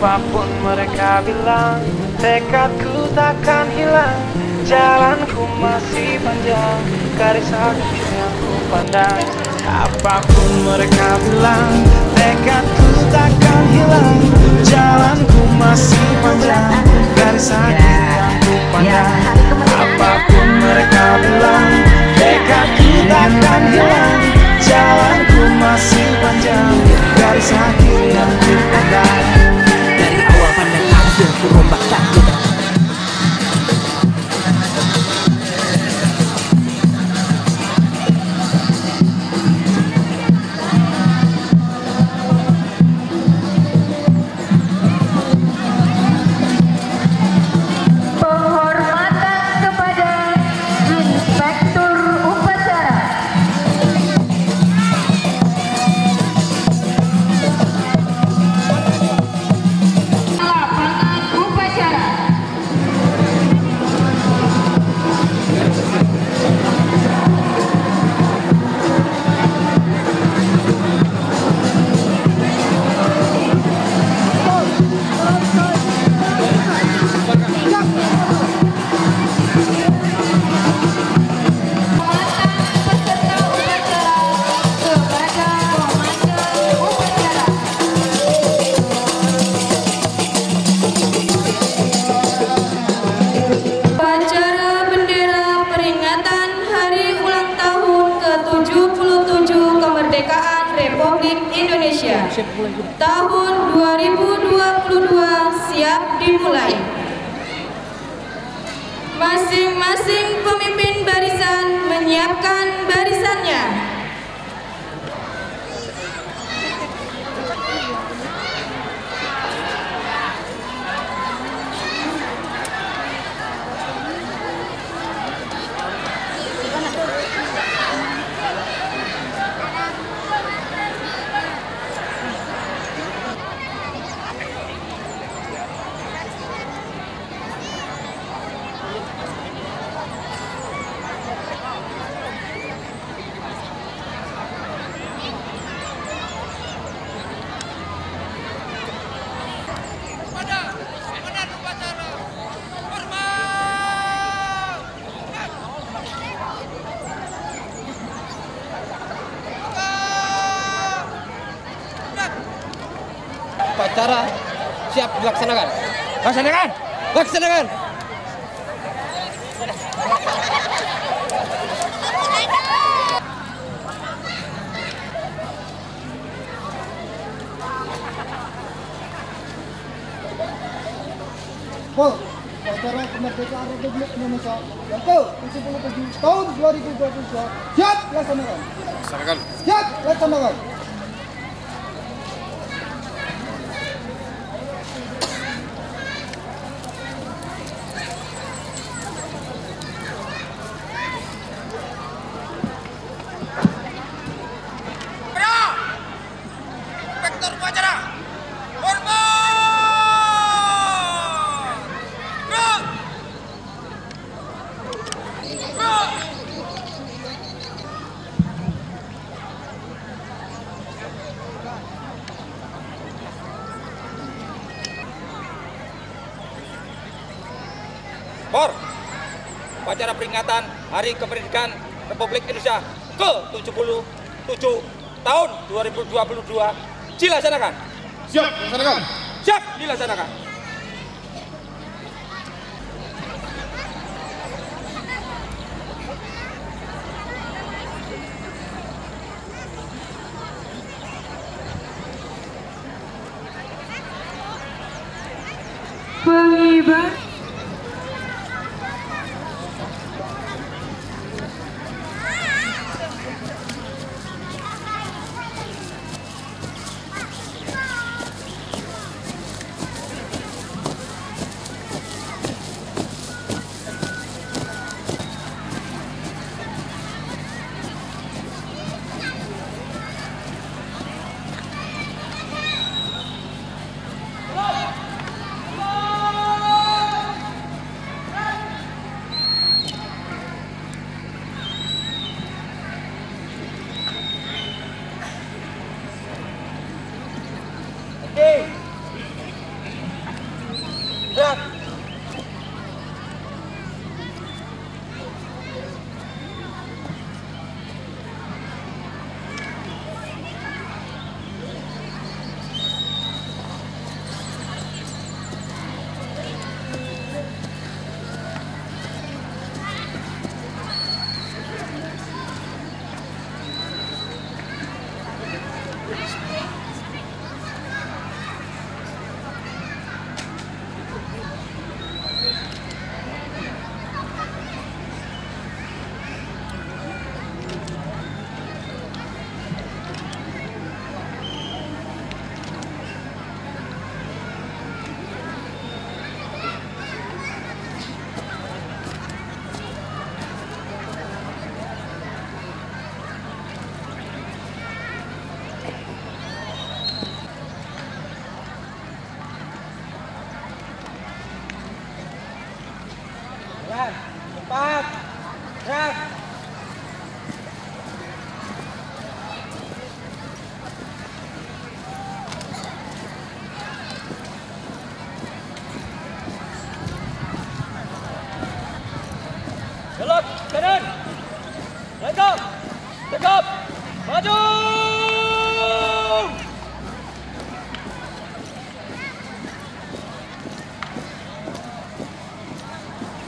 Apapun mereka bilang, tekadku takkan hilang. Jalanku masih panjang, garis akhir yang ku pandang. Apapun mereka bilang, tekadku takkan hilang. Jalanku masih panjang, garis akhir yang ku pandang. Apapun mereka bilang, tekadku takkan hilang. Jalanku masih panjang, garis akhir yang ku pandang. Dari awal pandang akhir ku rombak takut. Tahun 2022 siap dimulai. Masing-masing pemimpin barisan menyiapkan barisannya. Upacara siap dilaksanakan. Laksanakan. Laksanakan. Upacara kemerdekaan Republik Indonesia yang ke-77 tahun 2022 siap dilaksanakan. Laksanakan. Siap dilaksanakan. Upacara peringatan Hari Kemerdekaan Republik Indonesia ke-77 tahun 2022 dilaksanakan. Siap dilaksanakan. Siap dilaksanakan. Pengibar Jalan. Cepat. Gerak. Belok kanan. Tegap. Tegap. Maju.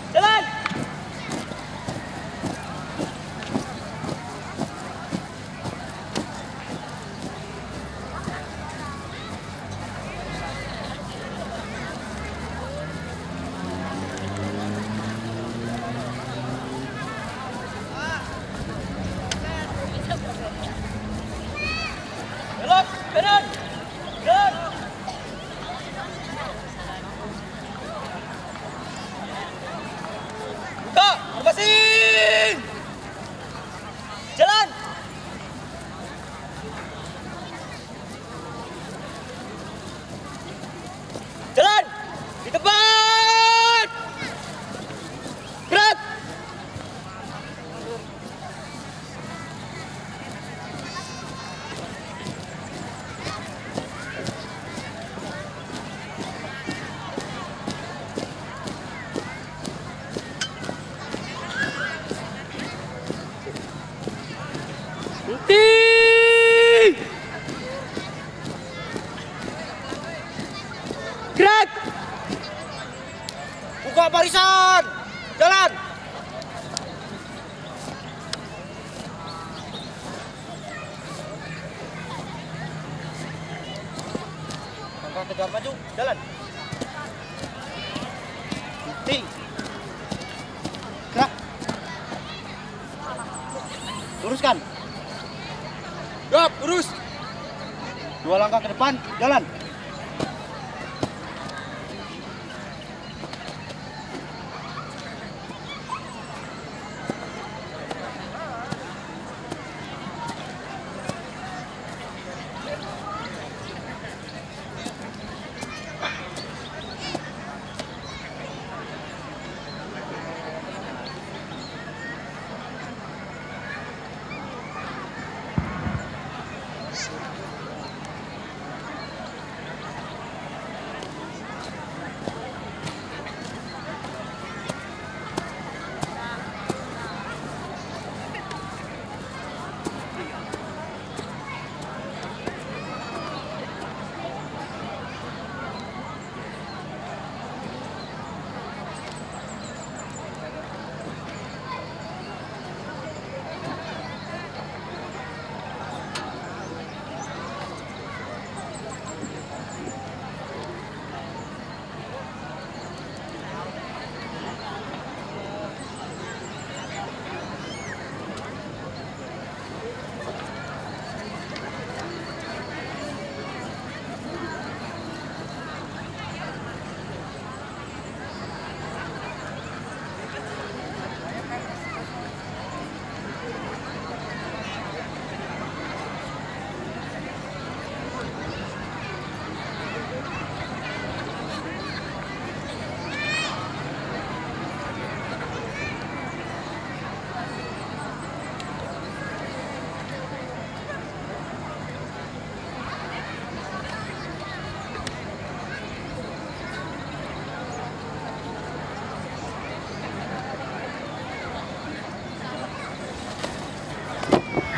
Jalan. Belok kanan. Jalan. Buka, lepasin. Jalan. Jalan. Di tempat. Gerak. Berhenti. Gerak. Buka barisan. Jalan. Langkah tegar maju. Jalan. Berhenti. Gerak. Luruskan. Gap, lurus. 2 langkah ke depan, jalan.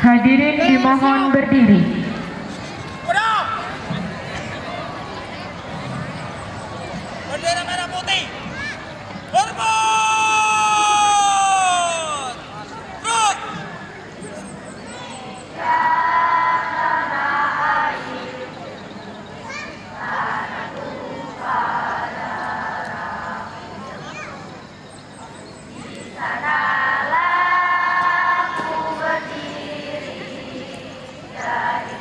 Hadirin dimohon berdiri. Bendera merah putih. Hormat. Terus. Dari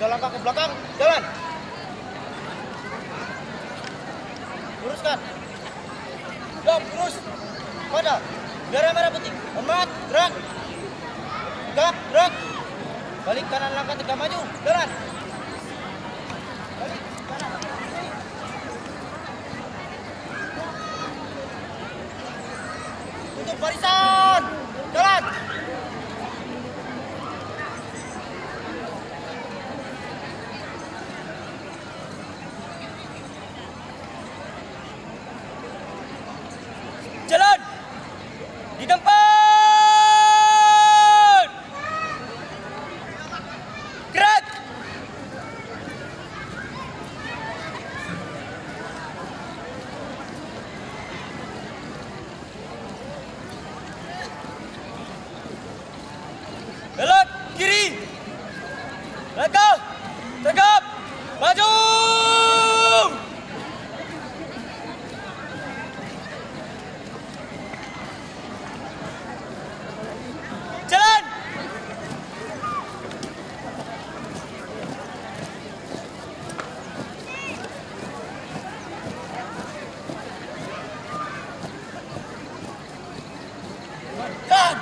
2 langkah ke belakang, jalan. Luruskan. Stop, lurus. Pada. Bendera merah putih. Hormat, gerak. Tegak, gerak. Balik kanan langkah 3 maju, jalan. Balik kanan. Tutup barisan, jalan. Jalan di tempat. Gerak. Belok kiri. Langkah tegap. Maju. Jalan. Tahan.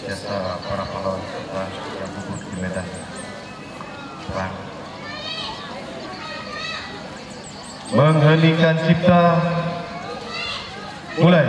Jasa para pahlawan serta yang gugur di medan perang. Mengheningkan cipta, mulai.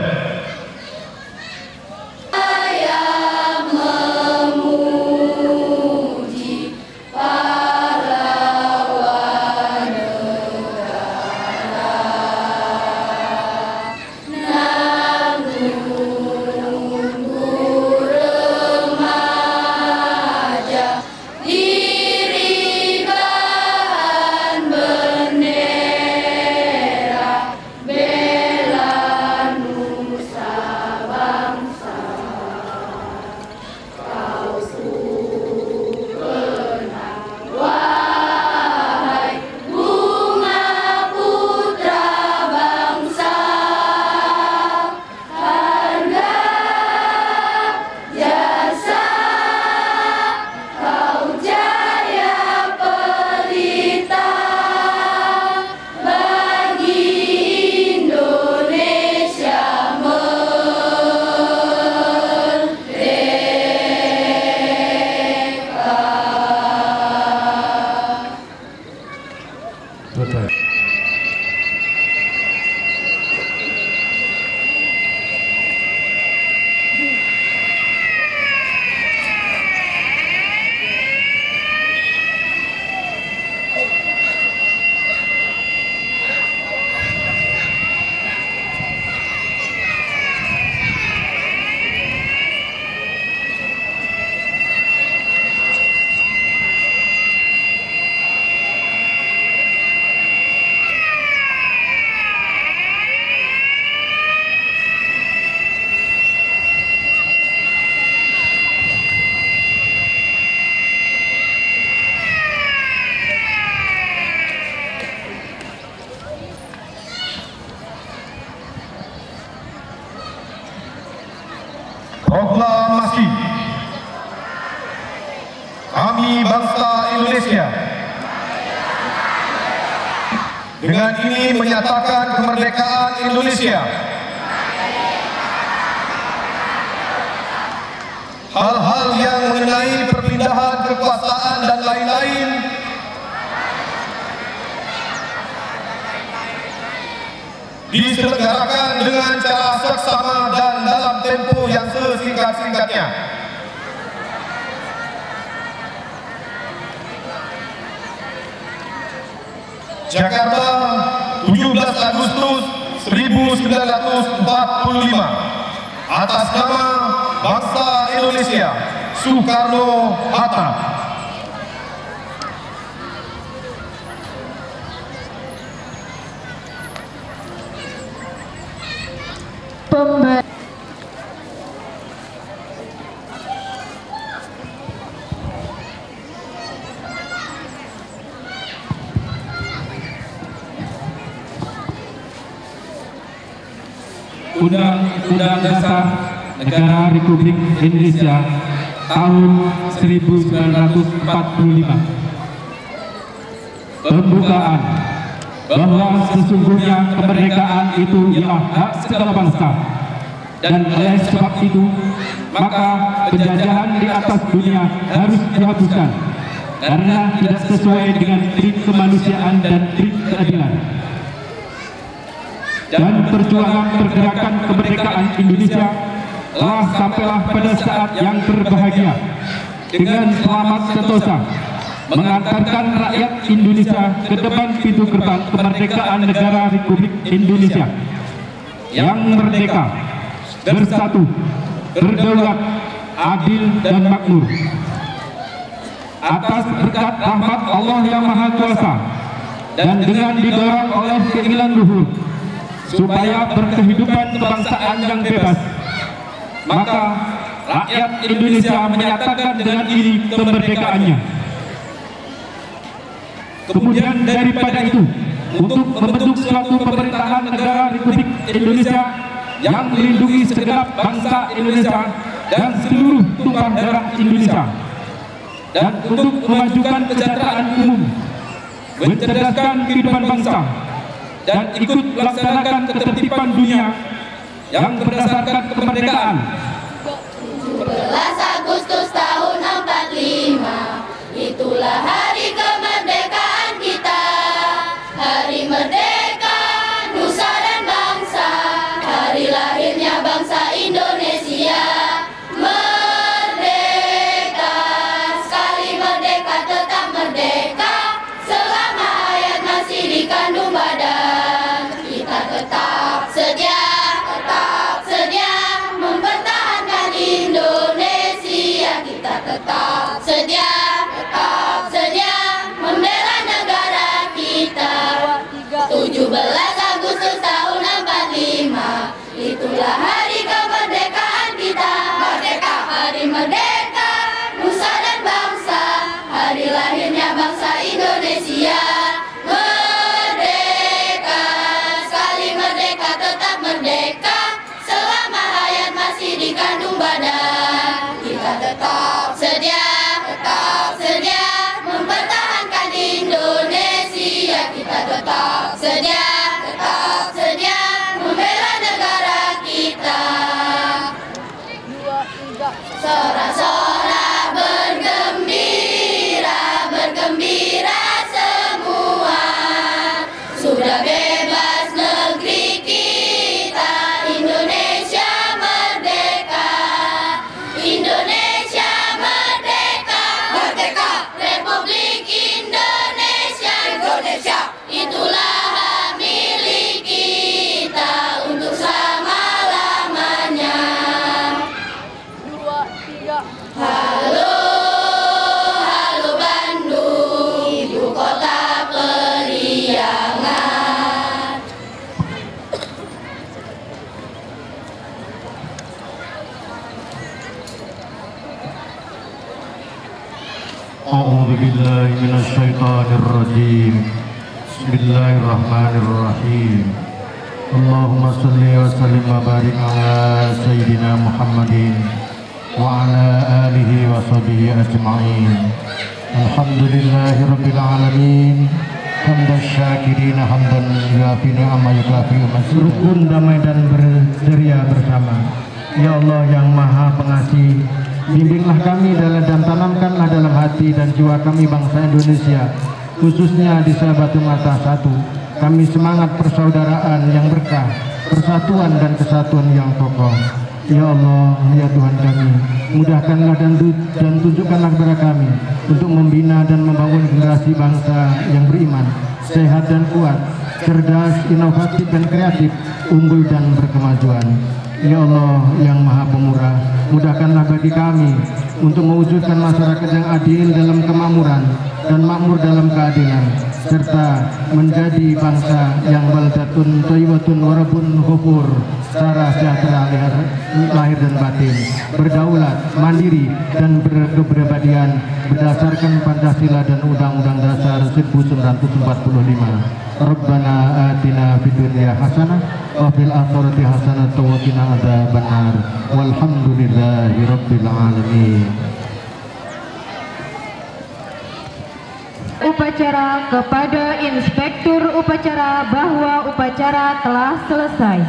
Proklamasi kami bangsa Indonesia dengan ini menyatakan kemerdekaan Indonesia. Hal-hal mengenai perpindahan kekuasaan dan lain-lain, diselenggarakan dengan cara seksama dan dalam tempo yang sesingkat-singkatnya. Jakarta, 17 Agustus 1945. Atas nama bangsa Indonesia, Soekarno-Hatta. Undang-Undang Dasar Negara Republik Indonesia tahun 1945. Pembukaan bahwa sesungguhnya kemerdekaan itu ialah hak segala bangsa, dan oleh sebab itu maka penjajahan di atas dunia harus dihapuskan karena tidak sesuai dengan prinsip kemanusiaan dan prinsip keadilan. Dan perjuangan pergerakan kemerdekaan Indonesia telah sampailah pada saat yang berbahagia dengan selamat sentosa mengantarkan rakyat Indonesia ke depan pintu gerbang kemerdekaan negara Republik Indonesia yang merdeka, bersatu, berdaulat, adil dan makmur. Atas berkat rahmat Allah yang Maha Kuasa dan dengan didorong oleh keinginan luhur supaya berkehidupan kebangsaan yang bebas, maka rakyat Indonesia menyatakan dengan ini kemerdekaannya. Kemudian daripada itu, untuk membentuk suatu pemerintahan negara Republik Indonesia yang melindungi segenap bangsa Indonesia dan seluruh tumpah darah Indonesia, dan untuk memajukan kesejahteraan umum, mencerdaskan kehidupan bangsa, dan ikut melaksanakan ketertiban dunia yang berdasarkan kemerdekaan. 17 Agustus tahun 45, itulah hari kemerdekaan kita, hari merdeka nusa dan bangsa, hari lahirnya bangsa Indonesia. Merdeka, sekali merdeka tetap merdeka, selama hayat masih dikandung badan. Kita tetap sedia mempertahankan Indonesia. Kita tetap sedia membela negara kita. 17 Agustus tahun 45, itulah hari kemerdekaan kita. Merdeka, hari merdeka nusa dan bangsa, hari lahirnya bangsa Indonesia. Merdeka, sekali merdeka tetap merdeka, selama hayat masih dikandung badan. Kita tetap sedia mempertahankan Indonesia. Kita tetap sedia membela negara kita. Sorak-sorak bergembira semua, sudah bebas negeri kita. Indonesia merdeka, Indonesia merdeka, Republik Indonesia, itulah hak milik kita untuk selama-lamanya. Halo Bandung, ibu kota periangan. A'udzu billahi minasy syaithanir rajim. Bismillahirrahmanirrahim. Allahumma shalli wa sallim wa barik ala sayyidina Muhammadin wa ala alihi wa sahbihi ajma'in. Alhamdulillahi rabbil alamin. Hamdan syakirin hamdan yuafi ni'ama yukafi masih. Rukun damai dan berceria bersama. Ya Allah yang Maha Pengasih, bimbinglah kami dan tanamkanlah dalam hati dan jiwa kami bangsa Indonesia, khususnya di Batu Mata 1. Kami semangat persaudaraan yang berkah, persatuan dan kesatuan yang kokoh. Ya Allah, ya Tuhan kami, mudahkanlah dan tunjukkanlah kepada kami untuk membina dan membangun generasi bangsa yang beriman, sehat dan kuat, cerdas, inovatif dan kreatif, unggul dan berkemajuan. Ya Allah yang Maha Pemurah, mudahkanlah bagi kami untuk mewujudkan masyarakat yang adil dalam kemakmuran dan makmur dalam keadilan, serta menjadi bangsa yang baldatun thayyibatun warabun ghafur, secara sejahtera lahir dan batin, berdaulat, mandiri dan berkepribadian berdasarkan Pancasila dan Undang-Undang Dasar 1945. Rabbana atina fid dunya hasanah wa fil akhirati hasanah wa qina adzabannar. Walhamdulillahi rabbil alamin. Upacara kepada Inspektur Upacara bahwa upacara telah selesai.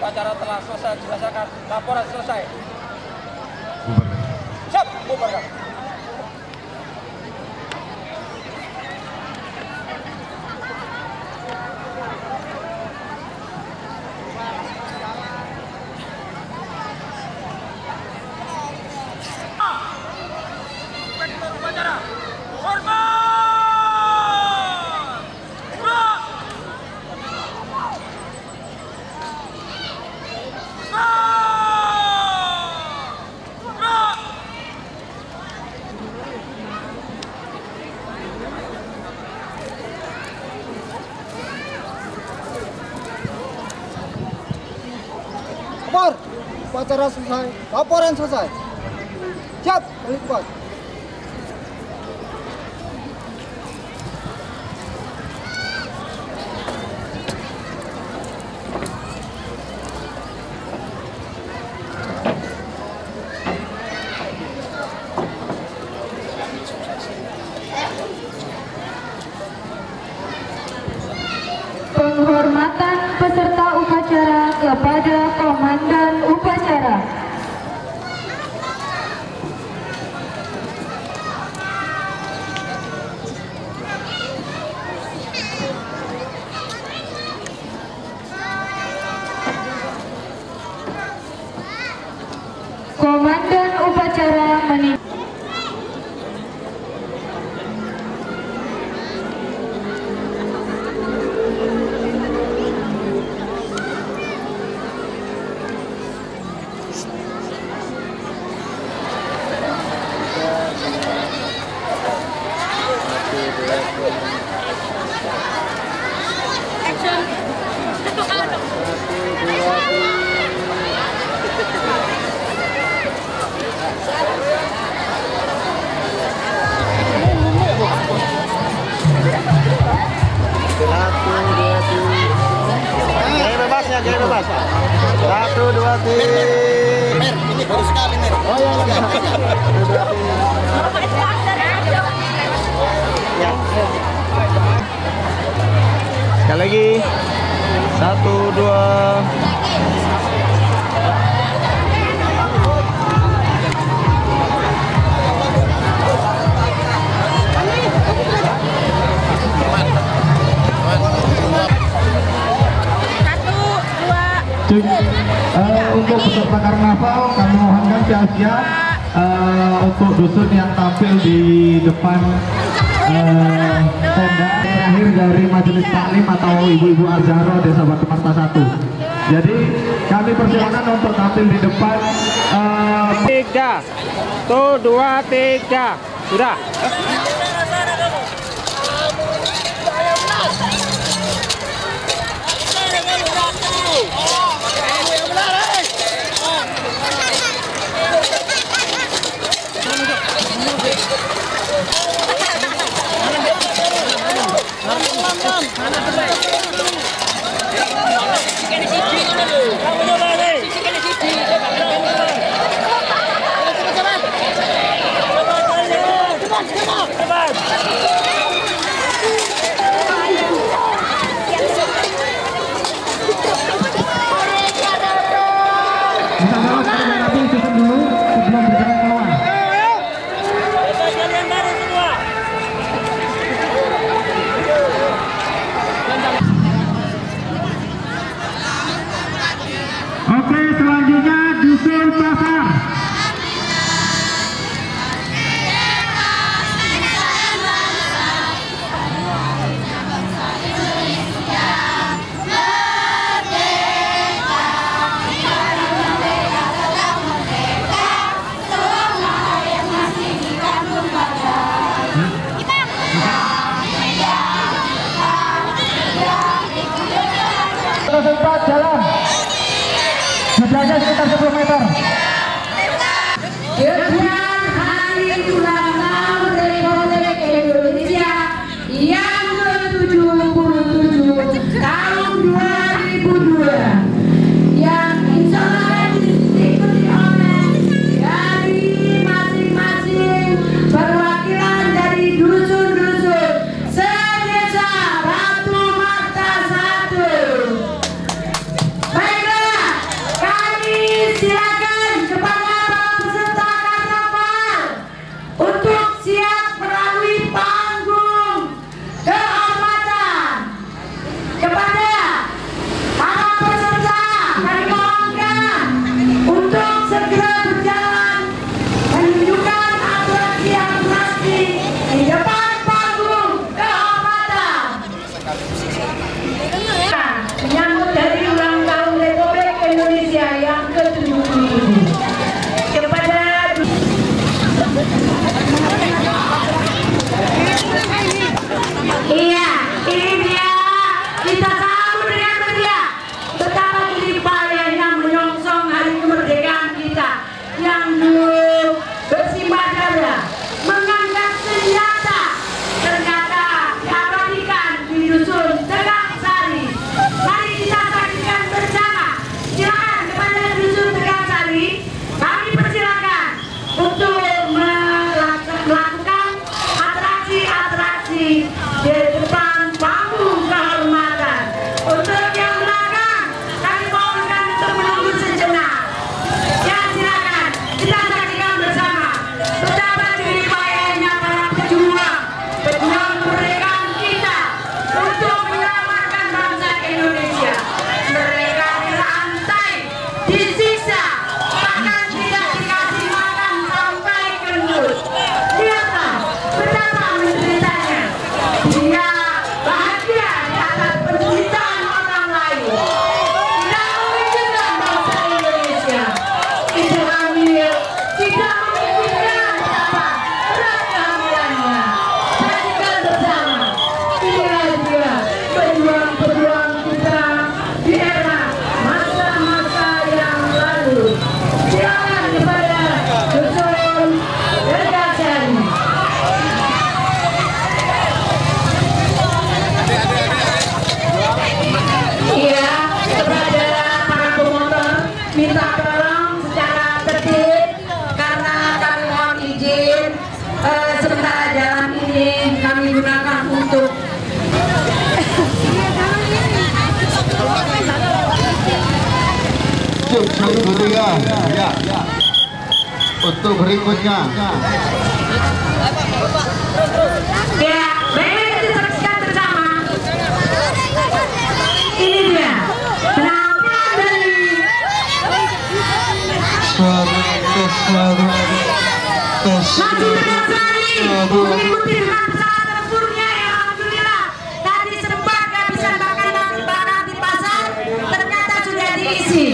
Upacara telah selesai, berdasarkan laporan selesai. Siap, bubarkan. Upacara selesai, laporan selesai. Siap, balik buat. Penghormatan peserta upacara kepada Komandan Upacara. Komandan Upacara meninggal. Gaya bebas. 1, 2, 3. Ini baru sekali, Mer. Oh ya. 1, 2, 3. Ya. Sekali lagi. 1, 2. Untuk peserta karnaval kami mohonkan siap-siap untuk dusun yang tampil di depan tenda terakhir dari majelis taklim atau ibu-ibu Azharo Desa Batu Mata 1. Jadi kami persilakan untuk tampil di depan. 3, 1, 2, 3, sudah. Minta tolong sekali lagi susun dulu sebelum berjalan keluar. Oke, selanjutnya Dusun Pasar. Sempat jalan jaraknya sekitar 10 meter. Kegiatan Hari Ulang Tahun Republik Indonesia yang ke-77 tahun 2002 yang insya Allah diikuti oleh dari masing-masing perwakilan dari dusun-dusun se-Desa Batu Mata 1. Silakan kepada para peserta karnaval untuk siap melalui panggung kehormatan. Kepada para peserta kami mohonkan untuk segera berjalan menunjukkan atraksi di depan panggung kehormatan. Menyambut hari ulang tahun Republik Indonesia yang ke-77 kepada iya, ini dia kita sambut dengan meriah betapa kelimpahannya menyongsong hari kemerdekaan kita yang dulu bersimbah dada mengangkat senjata ternyata diabadikan di dusun Tegak Sari. Mari kita saksikan bersama. Silakan kepada dusun Tegak Sari, kami persilakan untuk melakukan atraksi-atraksi di depan panggung kehormatan. Untuk yang belakang, kami mohonkan untuk menunggu sejenak. Ya, silakan kita saksikan bersama betapa jeripayanya para pejuang kemerdekaan kita untuk menyelamatkan bangsa Indonesia. Mereka dirantai, disiksa, bahkan tidak dikasih makan sampai gendut. Lihatlah betapa menderitanya. Dia bahagia di atas penderitaan orang lain. Tidak memikirkan bangsa Indonesia. Ibu hamil tidak memikirkan betapa berat kehamilannya. Saksikan bersama. Inilah dia pejuang-pejuang kita di era masa-masa yang lalu. Silakan kepada dusun Tegak Sari. Iya, kepada para pemotor minta tolong secara tertib karena kami mohon izin sementara jalan ini kami gunakan untuk ya. Untuk berikutnya. ya, baik kita saksikan bersama. Ini dia penampilan dari Masjid Tegak Sari mengikuti dengan pesawat tempurnya yang alhamdulillah tadi sempat kehabisan makanan di pasar ternyata sudah diisi.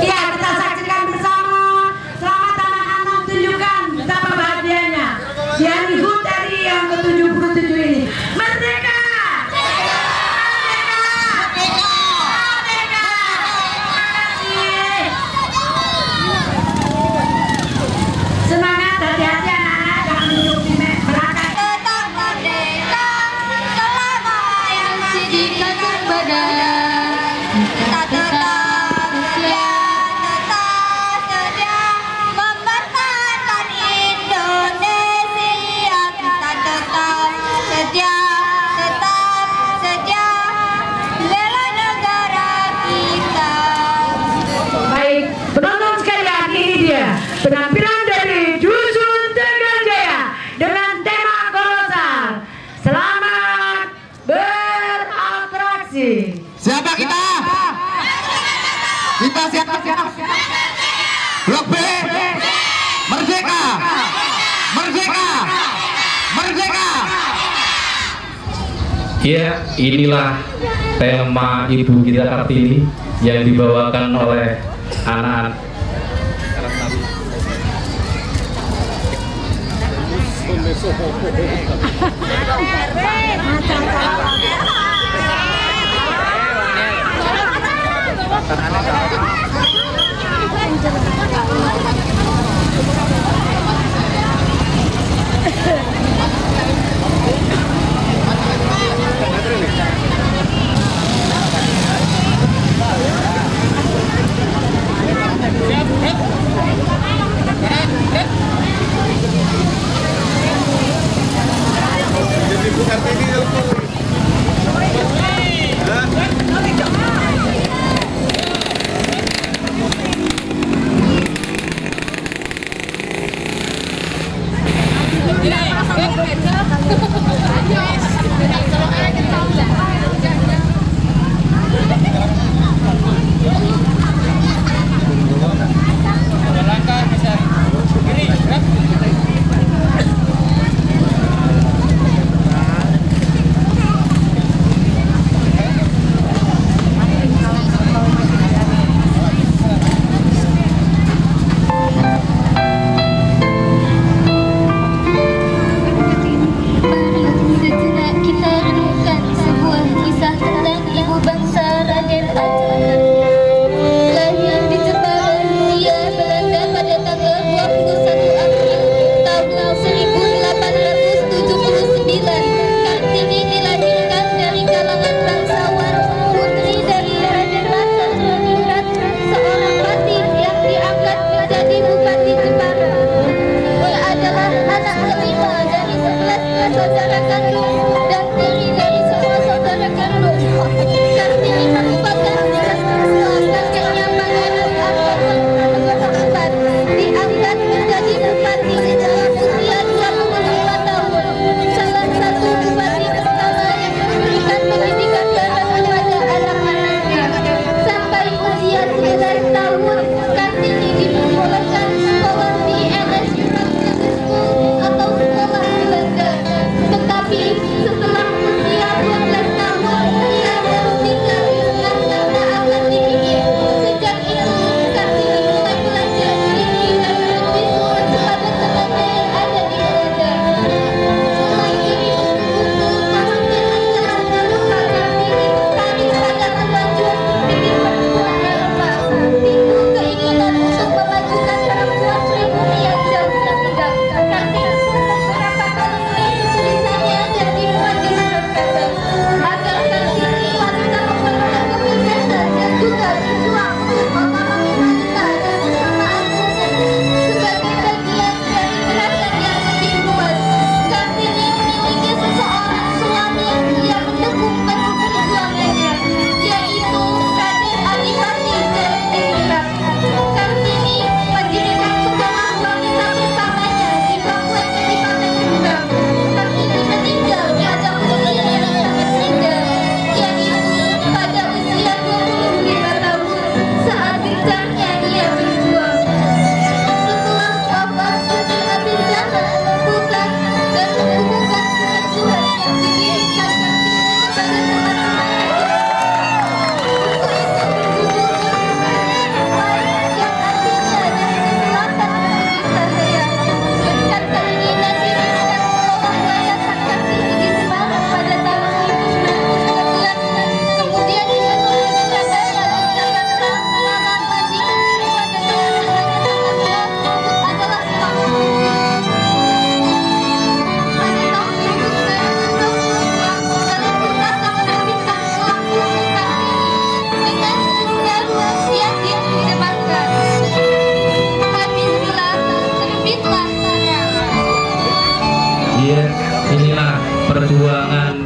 Ya, kita saksikan bersama. Selamat anak-anak, tunjukkan betapa bahagianya di hari HUT tadi yang ke-77 ini. Merdeka! Semangat, hati-hati anak-anak, jangan duduk di belakang. penampilan dari Dusun Tegaljaya dengan tema kolosal. Selamat beratraksi. Siapa kita? Kita siapa? Blok B. Merdeka. Merdeka. Merdeka. Ya, inilah tema Ibu Gita Kartini yang dibawakan oleh anak-anak.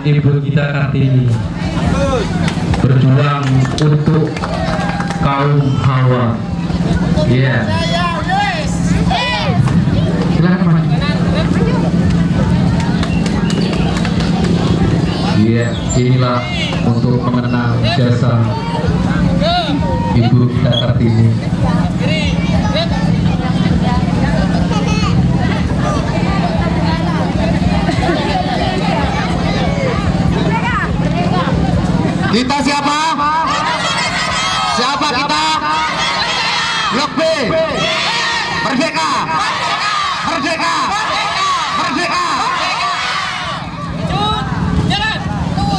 Ibu Gita Kartini berjuang untuk kaum hawa. Ya. Ya, inilah untuk mengenang jasa Ibu kita Kartini. Kita siapa? Siapa kita? Blok B. Merdeka. Merdeka. Merdeka.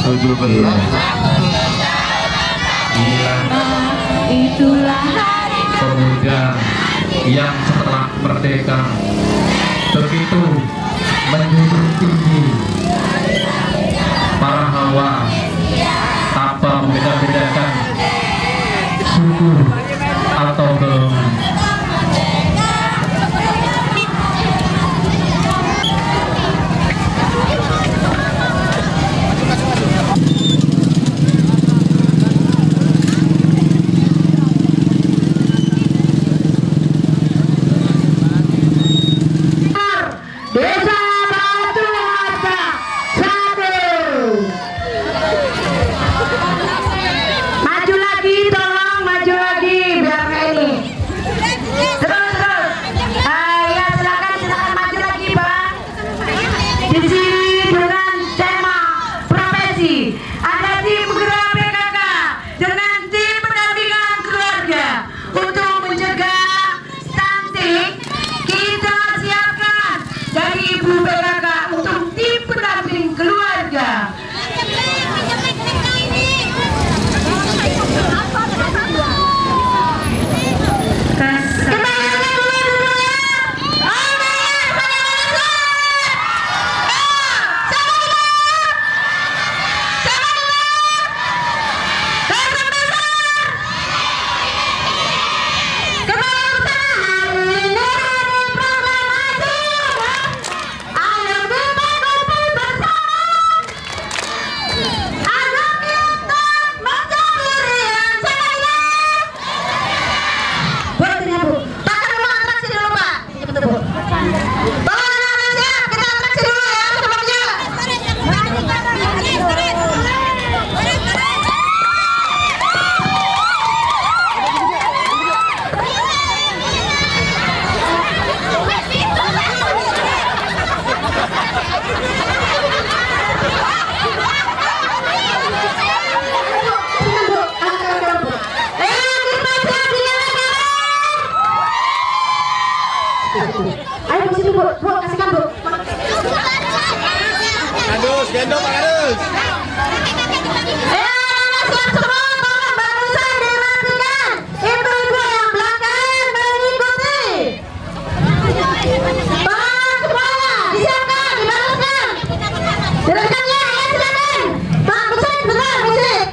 17. Itulah hari pemuda yang setelah merdeka begitu menjunjung tinggi para hawa tanpa membeda-bedakan suku atau golongan. Desa Batu Harta 1. Maju lagi, tolong maju lagi biar kayak ini. Terus. Ya silakan maju lagi Bang. Di sini dengan tema profesi ada tim gerak PKK dengan tim pendampingan keluarga untuk mencegah stunting. Kita siapkan dari Ibu PKK untuk tim pendamping keluarga. Ayo Bu sini Bu, kasihkan Bu. Kandus, gendong Pak Kandus. Siap semua, tolong barusan dimatikan. Ibu-ibu yang belakang mengikuti. Tolong semuanya, disiapkan, dibaluskan. Silakan ya, silakan. Bang musik, benar musik.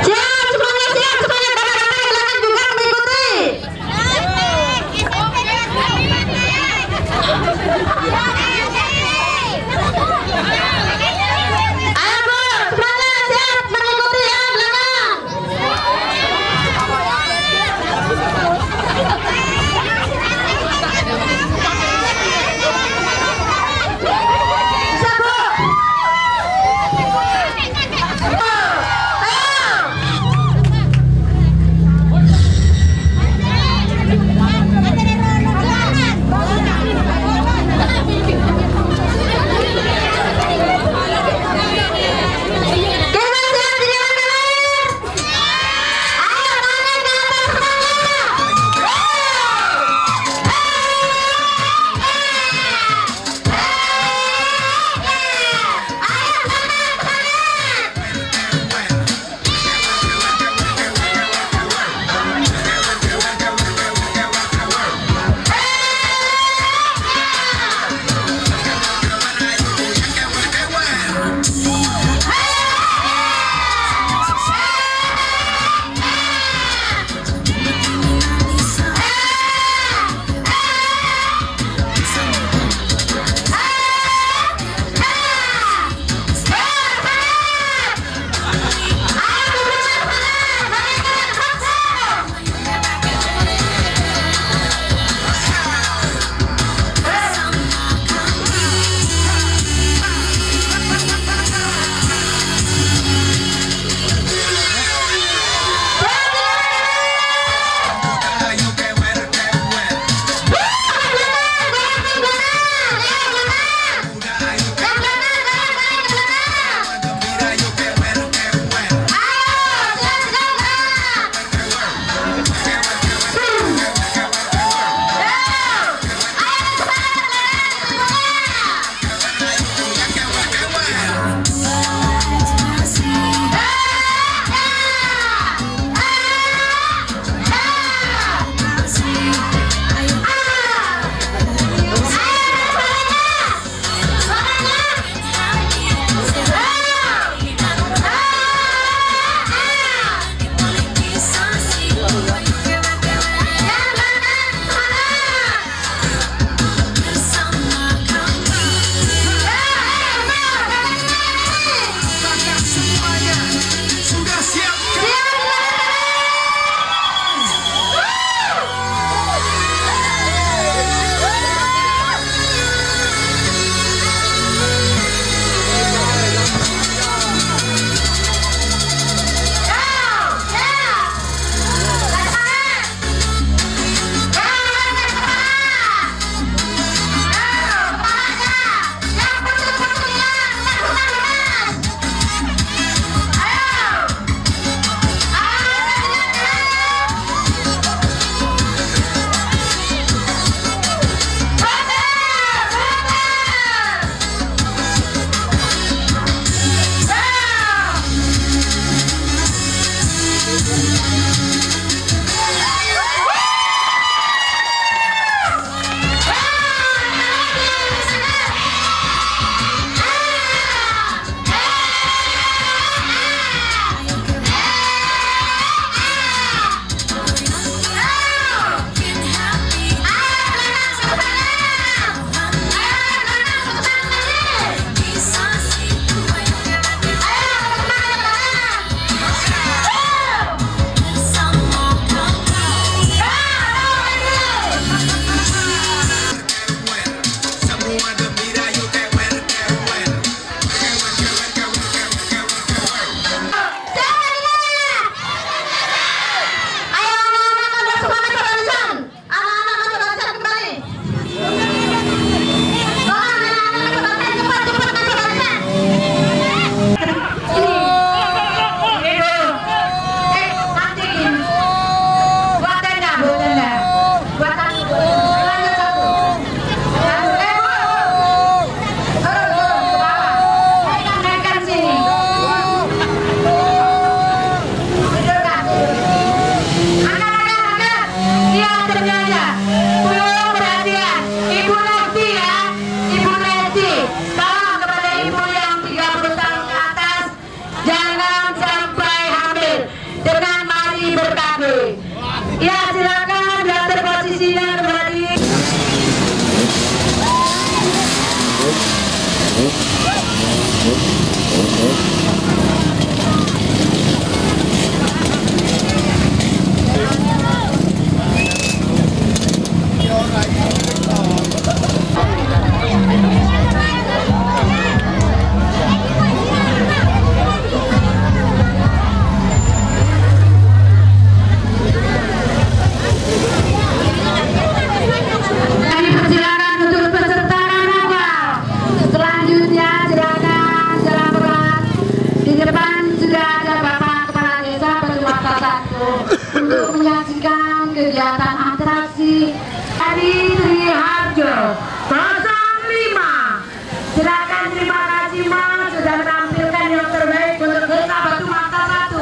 Siap semuanya, kakak-kakak silakan juga mengikuti. kegiatan atraksi dari Triharjo 05. Silakan, terima kasih Mas sudah menampilkan yang terbaik untuk desa Batu Mata 1.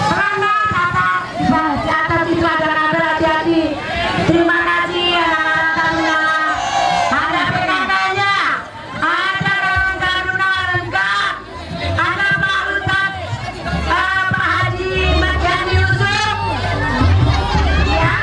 Karena kata di atas itu ada kabar hati-hati. Terima kasih anak-anak Taruna. Ada PKK-nya, ada Karang Taruna lengkap, ada Pak Ustadz, Pak Haji Marjan Yusuf. Ya.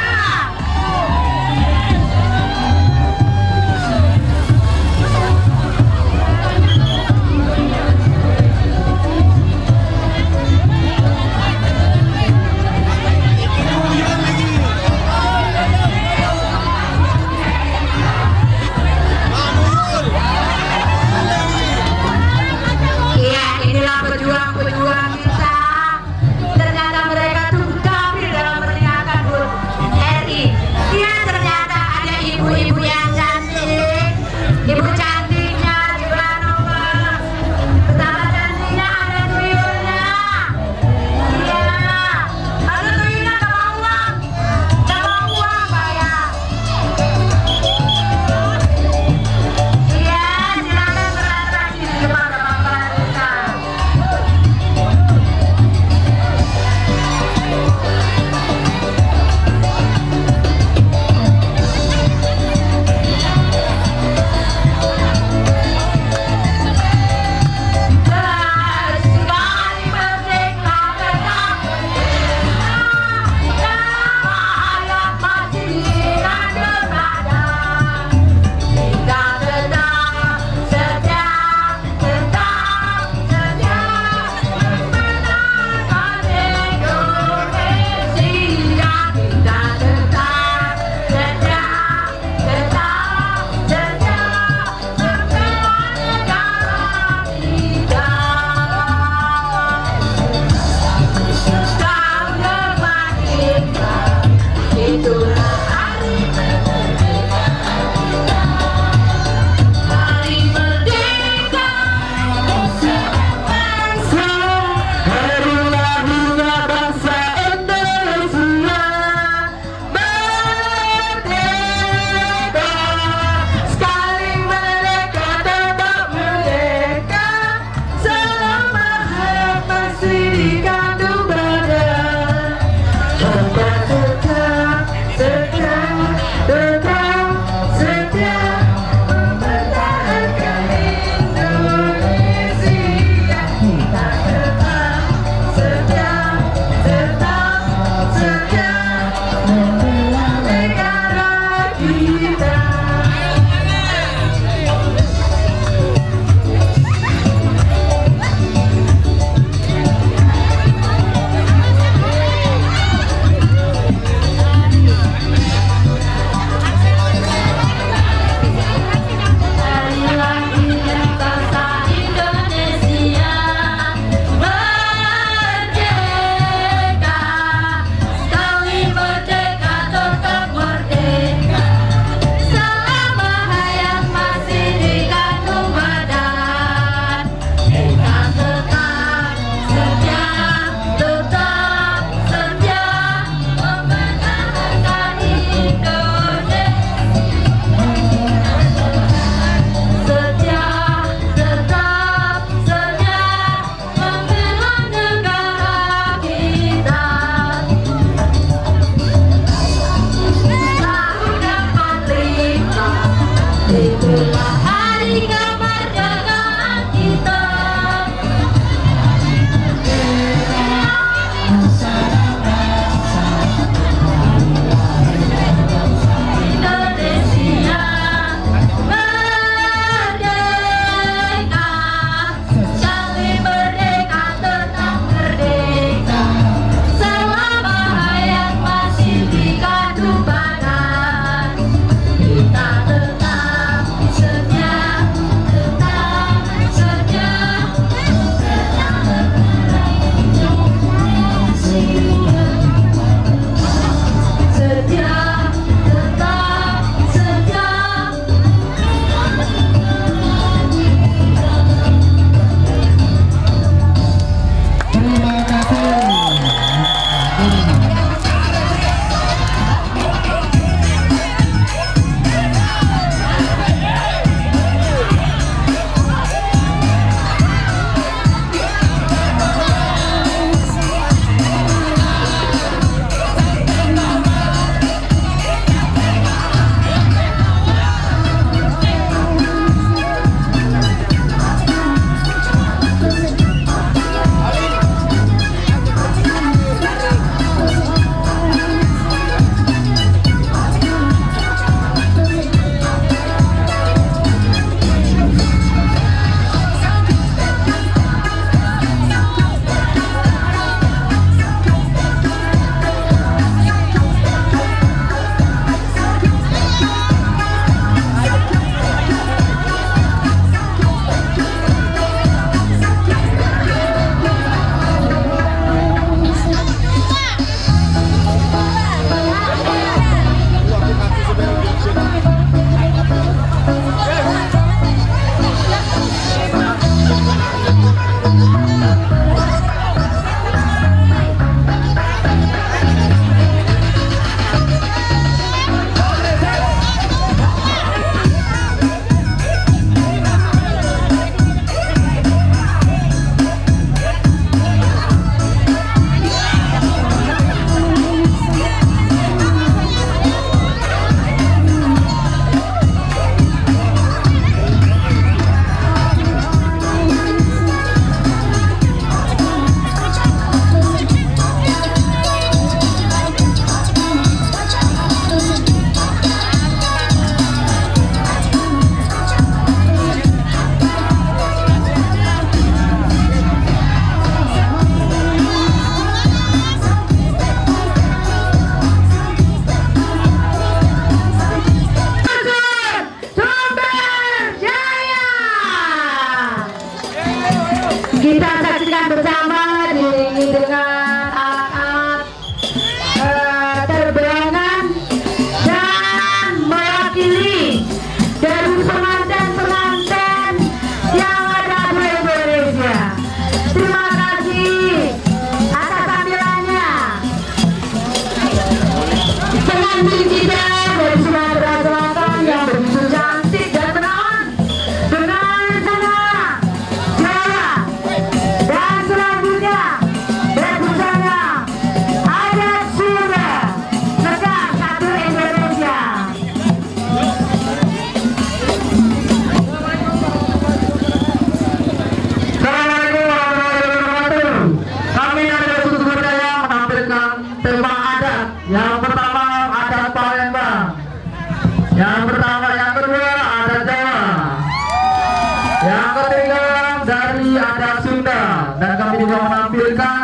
dan kami juga menampilkan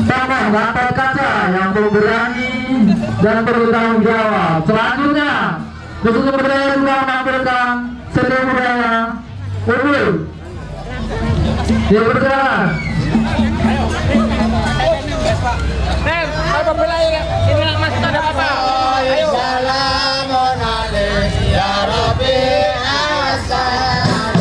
tokoh Gatot Kaca yang berani dan bertanggung jawab. Selanjutnya khusus budaya juga menampilkan seni budaya Ubul. Dia berjalan. Apa belai ini mas ada apa? Ayo. Salamun alaikum ya Rabbi asal.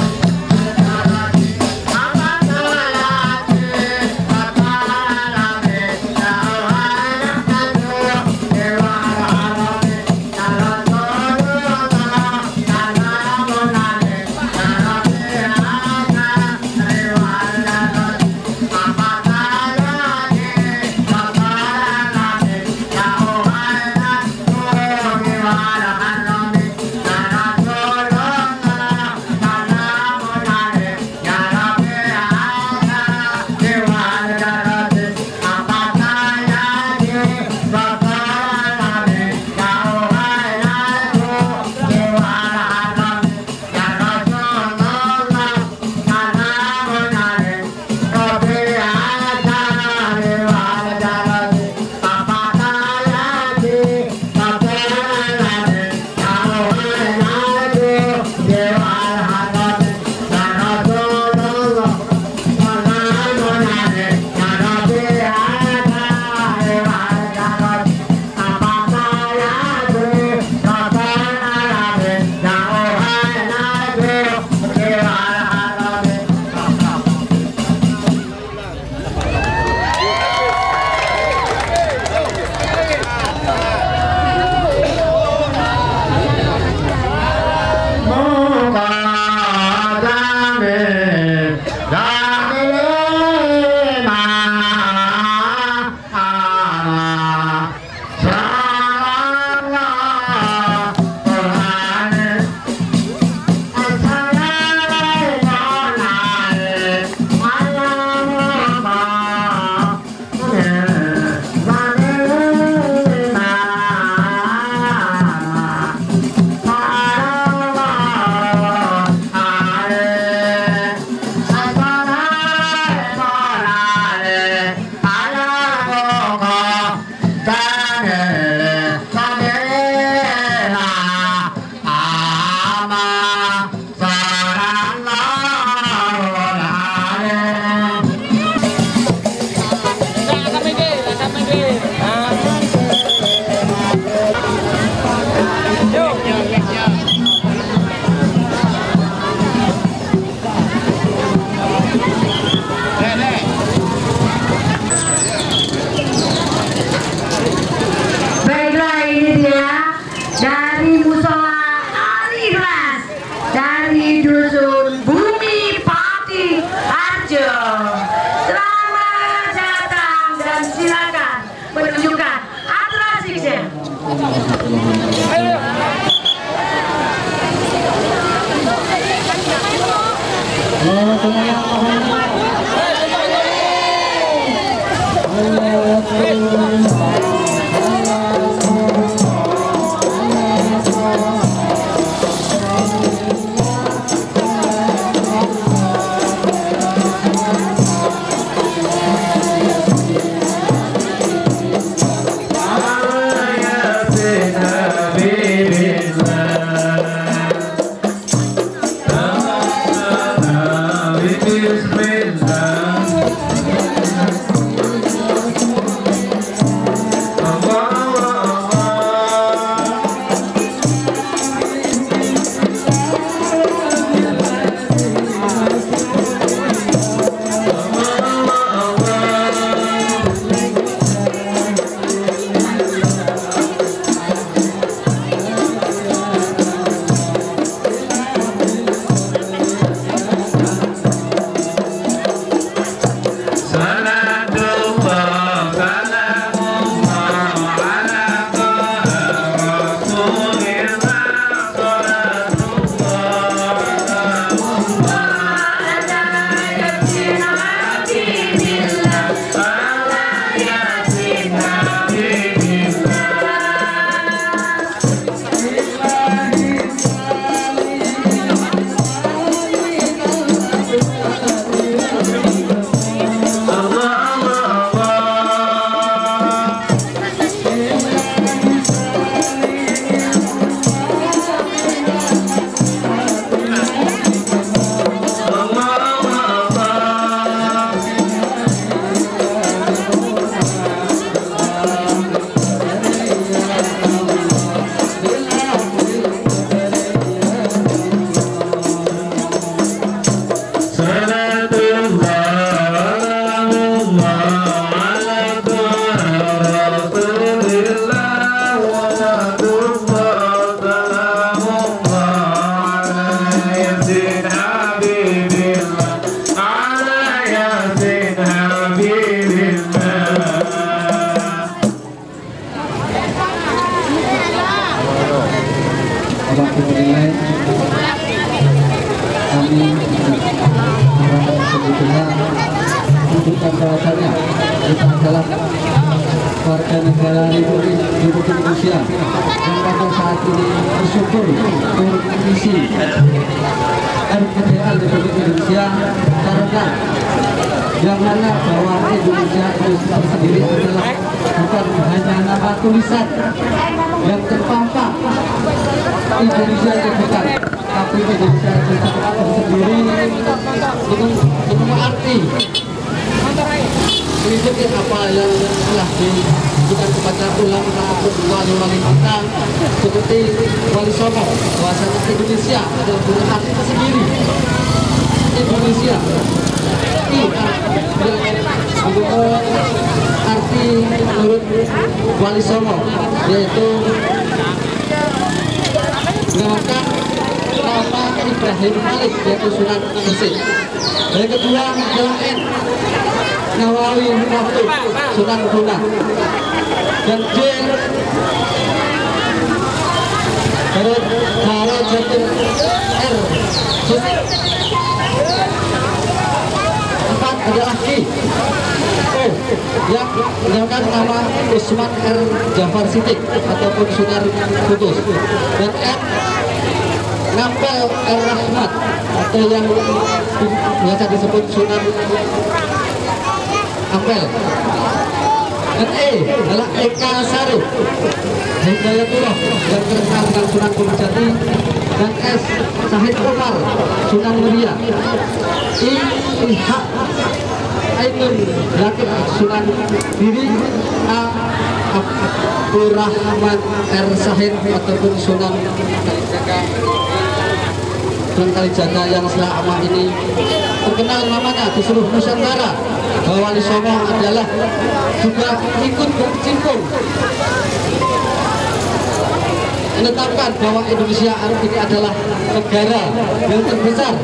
Bismillah. yasin habibillah. Alhamdulillah kami sebetulnya tuntutan bahasanya kita adalah warga negara Republik Indonesia yang pada saat ini bersyukur mengisi RPDA Republik Indonesia karena yang mana bahwa Indonesia itu sendiri adalah bukan hanya nama tulisan yang terpampang Indonesia itu bukan, tapi Indonesia itu tersendiri dengan arti mengikuti apa yang telah diberikan kepada ulama maupun wali-wali kita seperti Wali Songo bahasa Indonesia adalah punya arti tersendiri. Indonesia arti menurut Wali Songo yaitu menggunakan nama Ibrahim Malik yaitu Sunan Gresik. Yang kedua adalah N Nawawi Muhammad Sunan Gunung, dan J Harun Jatin R. Empat adalah I yang menggunakan nama Usman R. Jafar Siddiq ataupun Sunan Kudus, dan M Nampel R. Rahmat atau yang biasa disebut Sunan Ampel, dan E adalah Eka Sarif Hidayatullah yang terkenal dengan Sunan Gunung Jati, dan S Syahid Umar Sunan Muria, I Ihak Ainun Latif Sunan Diri, A Abdurrahman R. Syahid ataupun Sunan Kalijaga yang selama ini terkenal namanya di seluruh Nusantara. Bahwa Wali Songo adalah juga ikut berkecimpung menetapkan bahwa Indonesia ini adalah negara yang terbesar.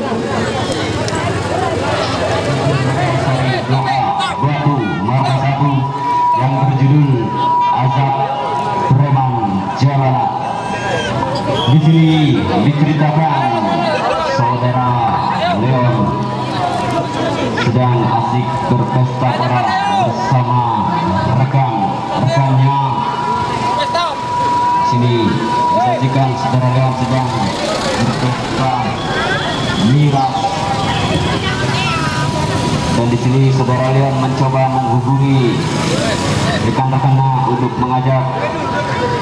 Batu nomor 1 yang berjudul Azab Preman Jalanan. Di sini diceritakan saudara Leon sedang asik berpesta pora bersama rekan-rekannya. Sini disajikan saudara Leon sedang berpesta miras, dan di sini saudara Leon mencoba menghubungi rekan-rekannya untuk mengajak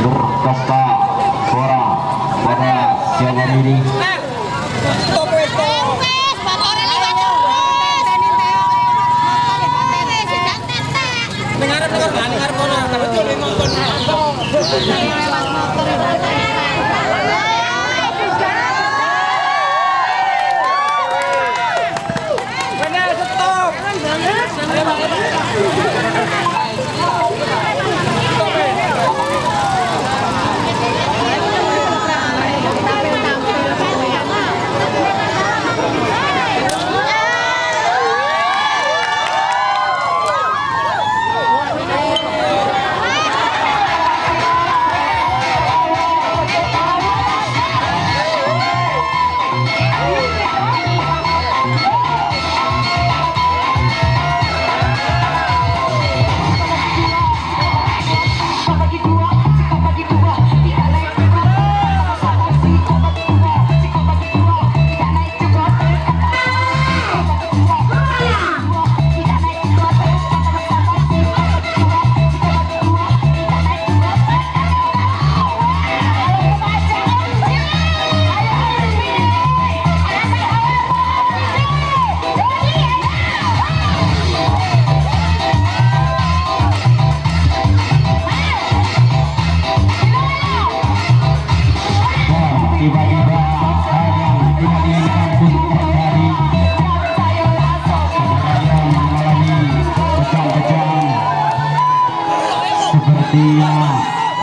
berpesta pora pada siang hari ini.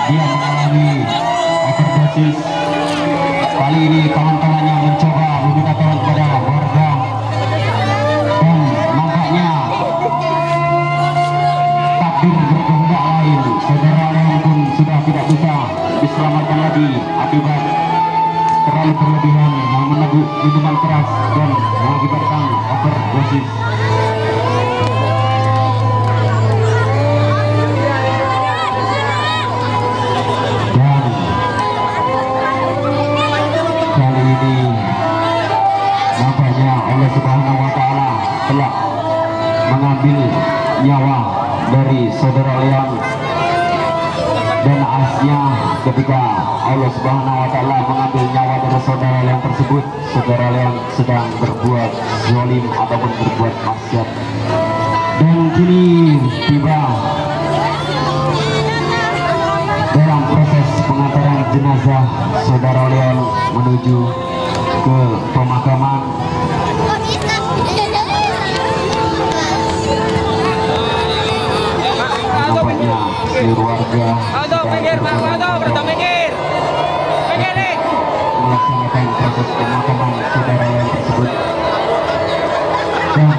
Dia mengalami overdosis. Kali ini kawan-kawannya mencoba meminta tolong kepada warga, dan nampaknya terlalu berlebihan meneguk minuman keras dan mengakibatkan overdosis. Dan kali ini nampaknya Allah Subhanahu wa Ta'ala telah mengambil nyawa dari saudara Leon, dan asnya ketika Allah Subhanahu wa Ta'ala mengambil nyawa dari saudara Leon tersebut, saudara Leon sedang berbuat zalim ataupun berbuat maksiat. Dan kini tiba dalam proses pengantaran jenazah saudara Leon menuju ke pemakaman. Nampaknya seluruh warga melaksanakan proses pemakaman saudara Leon tersebut. Dan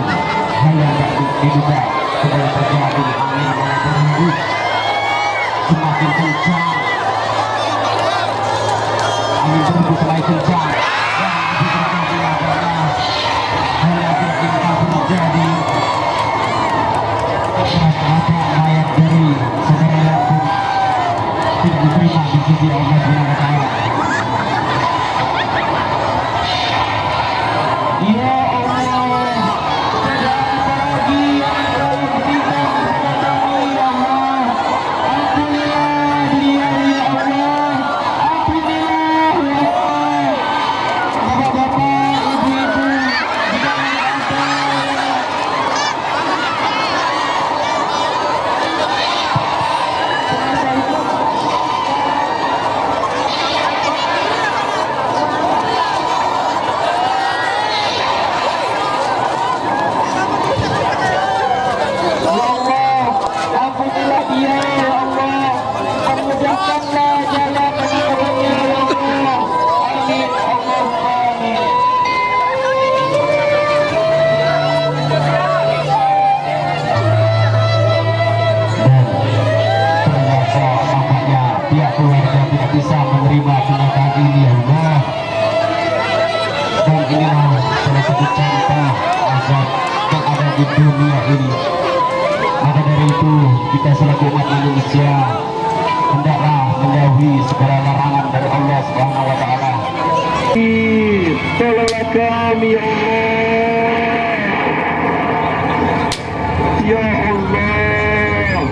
hal yang tak diduga kembali terjadi, angin mulai berhembus semakin kencang, angin berhembus mulai kencang, dan beberapa hal yang tidak diinginkan terjadi. Rata-rata mayat dari saudara Leon pun tidak diterima di sisi Allah Subhanahu wa Ta'ala. Ya Allah, tidak lagi yang berikan kepada kami, ya Allah. Ampunilah dia, ya Allah. Ampunilah, ya Allah. Bapak-bapak, ibu-ibu, jangan ada bisa menerima kenyataan ini, ya Allah. Dan inilah salah satu contoh azab yang ada di dunia ini. Maka dari itu kita selaku umat manusia hendaklah menjauhi segala larangan dari Allah Subhanahu wa Ta'ala. Tolonglah kami, ya Allah. Ya Allah,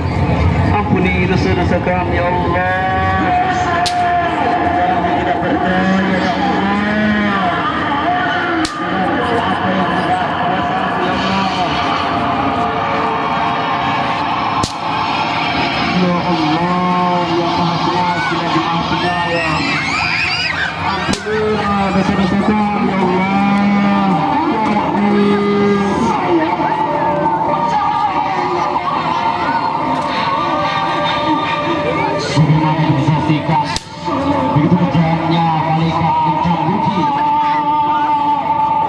ampuni dosa-dosa kami, ya Allah. Begitu kejamnya malaikat mencambuki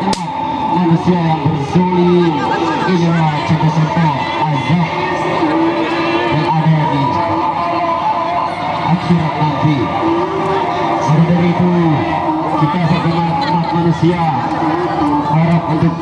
umat manusia yang berzalim. Inilah contoh-contoh azab yang ada di akhirat nanti. Maka dari itu kita sebagai umat manusia harap untuk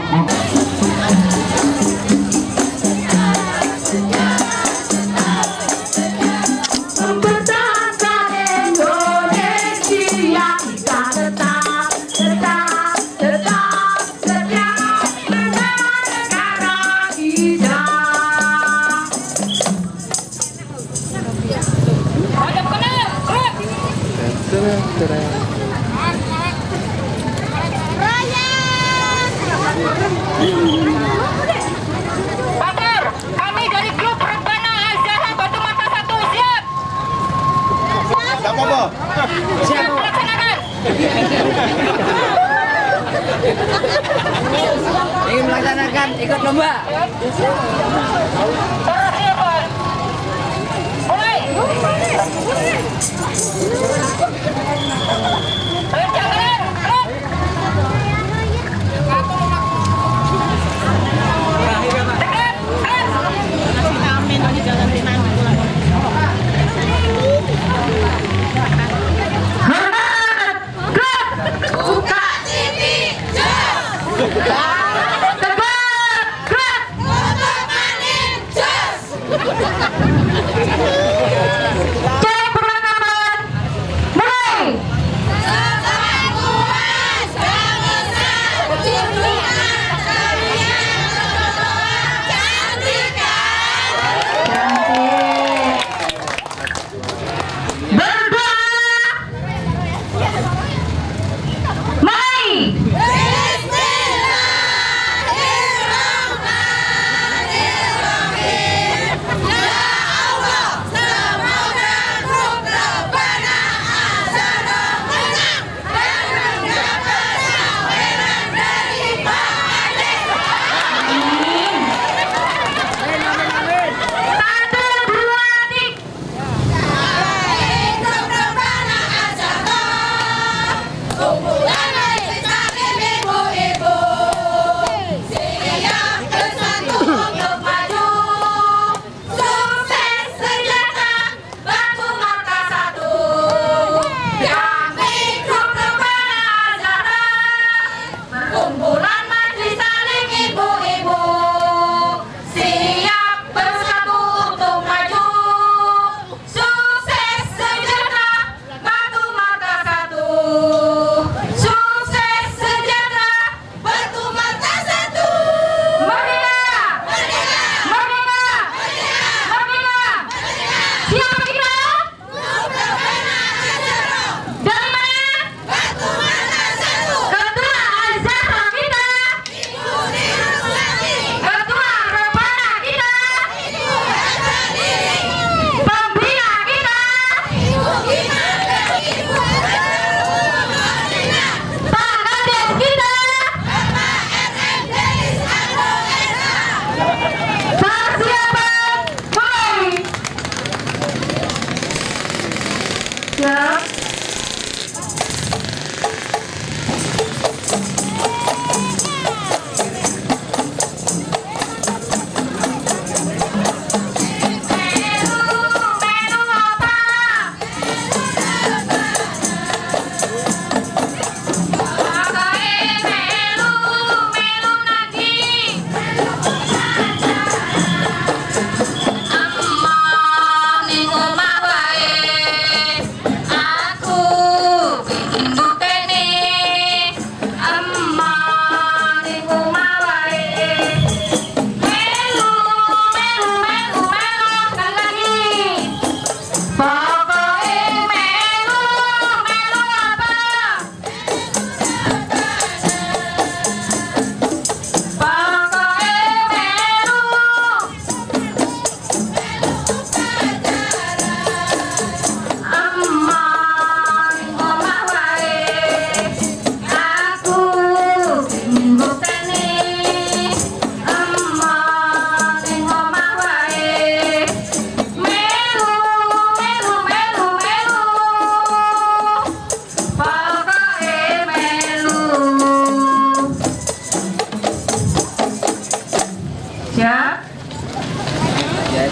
Pakar, kami dari grup Rebana Al-Zahra Batu Mata 1 siap. Siap apa? Siap melaksanakan. Ingin melaksanakan ikut lomba. Persiapan. Mulai. Perjalanan.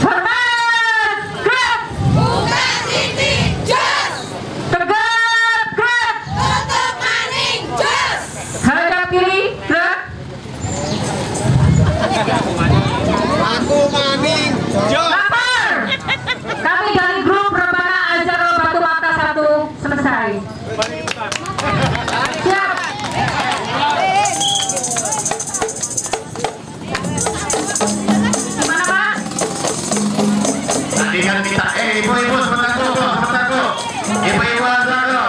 Hormat, gerak. Bukan Siti, jos. Tegap, gerak. Tutup maning, jos. Hadap kiri, gerak. Aku maning, jos. Lapor. Kami dari grup Rebana Azhar Batu Mata 1 selesai. Siap. Gimana Pak? Tadi kan minta, ibu-ibu sebentar dulu, ibu-ibu azhar dulu.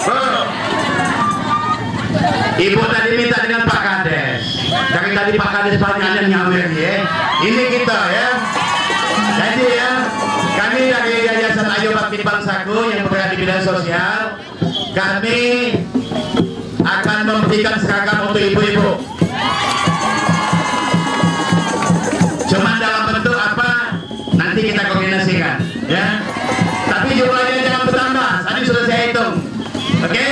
Bu, ibu tadi minta dengan Pak Kades. Dari tadi Pak Kades banyak yang nyamir ya. Ini kita ya. Jadi ya, kami dari Yayasan Ayo Bakti Bangsaku yang bergerak di bidang sosial, kami akan memberikan seragam untuk ibu-ibu. Cuman dalam bentuk apa? Nanti kita koordinasikan, ya. Tapi jumlahnya jangan bertambah. Tadi sudah saya hitung. Oke?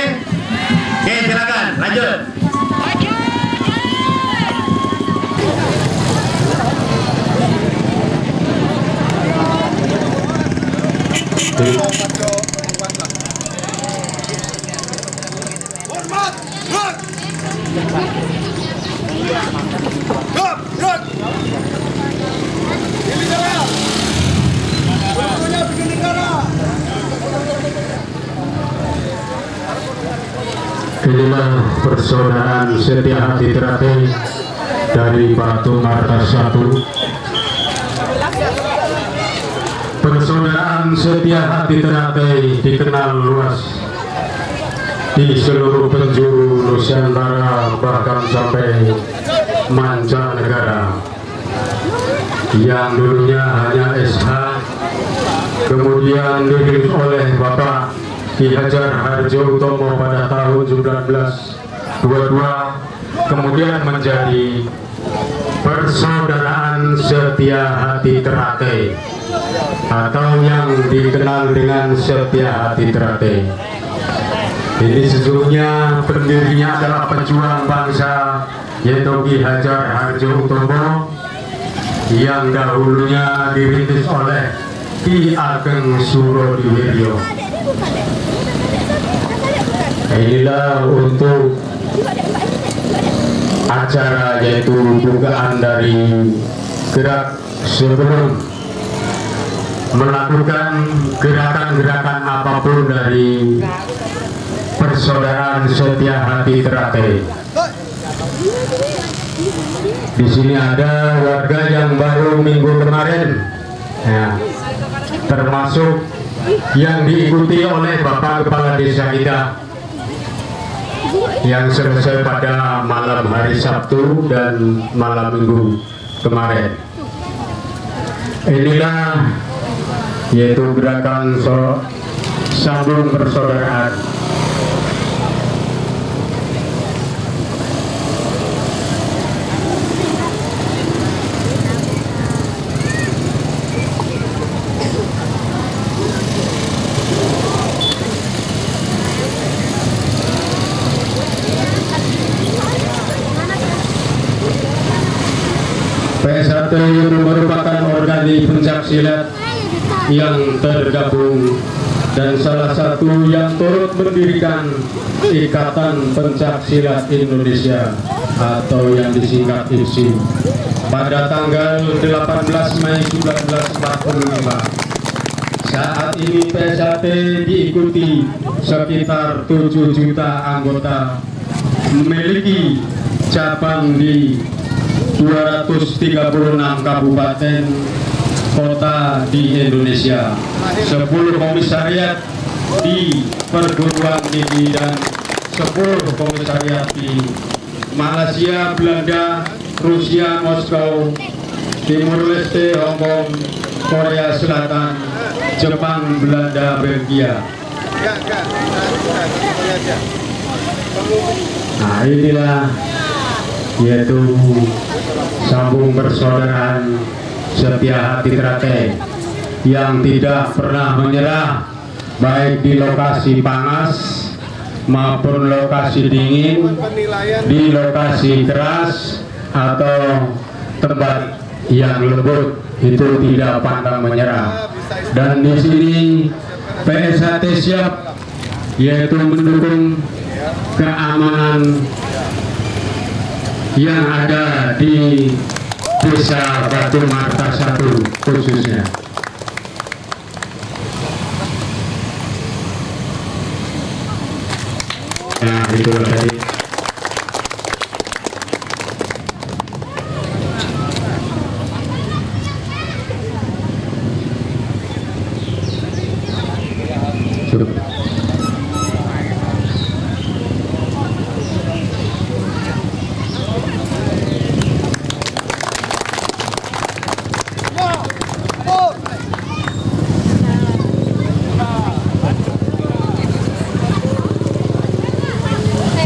Oke, silakan lanjut. Hormat, gerak. Gerak, gerak. Ini negara. Semuanya bikin negara. Inilah persaudaraan setia hati terakhir dari Batu Marta 1. Persaudaraan setia hati terakhir dikenal luas di seluruh penjuru Nusantara, bahkan sampai mancanegara. Yang dulunya hanya SH, kemudian dirilis oleh Bapak Ki Hajar Harjo Utomo pada tahun 1922, kemudian menjadi Persaudaraan Setia Hati Terakhir atau yang dikenal dengan Setia Hati Terakhir. Ini sesungguhnya pendirinya adalah pejuang bangsa, yaitu Ki Hajar Harjo Utomo, yang dahulunya dirintis oleh Ki Ageng Surodiwiryo. Inilah untuk acara, yaitu bukaan dari gerak sebelum melakukan gerakan-gerakan apapun dari Persaudaraan Setia Hati Terakhir. Di sini ada warga yang baru minggu kemarin, ya, termasuk yang diikuti oleh Bapak Kepala Desa kita yang selesai pada malam hari Sabtu dan malam Minggu kemarin. Inilah yaitu gerakan sambung persaudaraan. PSHT merupakan organisasi pencaksilat yang tergabung dan salah satu yang turut mendirikan Ikatan Pencaksilat Indonesia atau yang disingkat IPSI pada tanggal 18 Mei 1945. Saat ini PSHT diikuti sekitar 7 juta anggota, memiliki cabang di 236 kabupaten kota di Indonesia, 10 komisariat di perguruan tinggi dan 10 komisariat di Malaysia, Belanda, Rusia, Moskow, Timur Leste, Hong Kong, Korea Selatan, Jepang, Belanda, Belgia. Nah, inilah yaitu sambung persaudaraan setia hati terakhir yang tidak pernah menyerah, baik di lokasi panas maupun lokasi dingin, di lokasi keras atau tempat yang lembut itu tidak pantang menyerah. Dan di sini PSHT siap, yaitu mendukung keamanan yang ada di Desa Batu Marta 1 khususnya. Nah, itu tadi.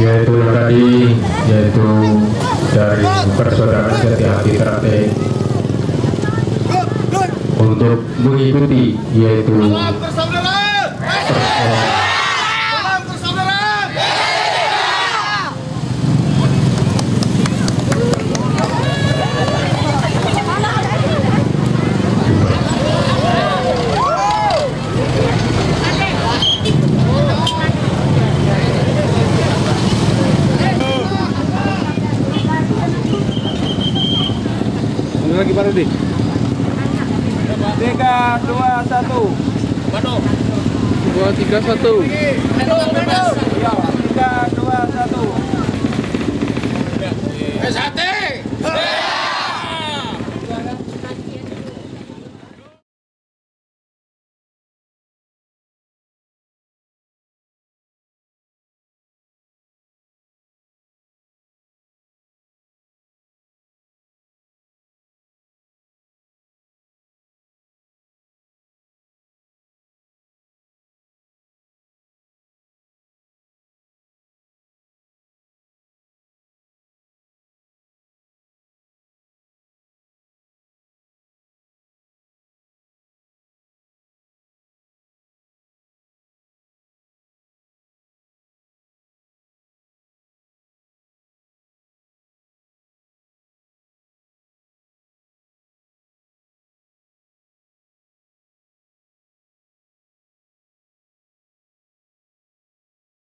Yaitu tadi, yaitu dari persaudaraan Jati Trate untuk mengikuti, yaitu lagi baru deh. 3, 2, 1. Bandung. 2, 3, 1. 3, 2, 1. PSHT.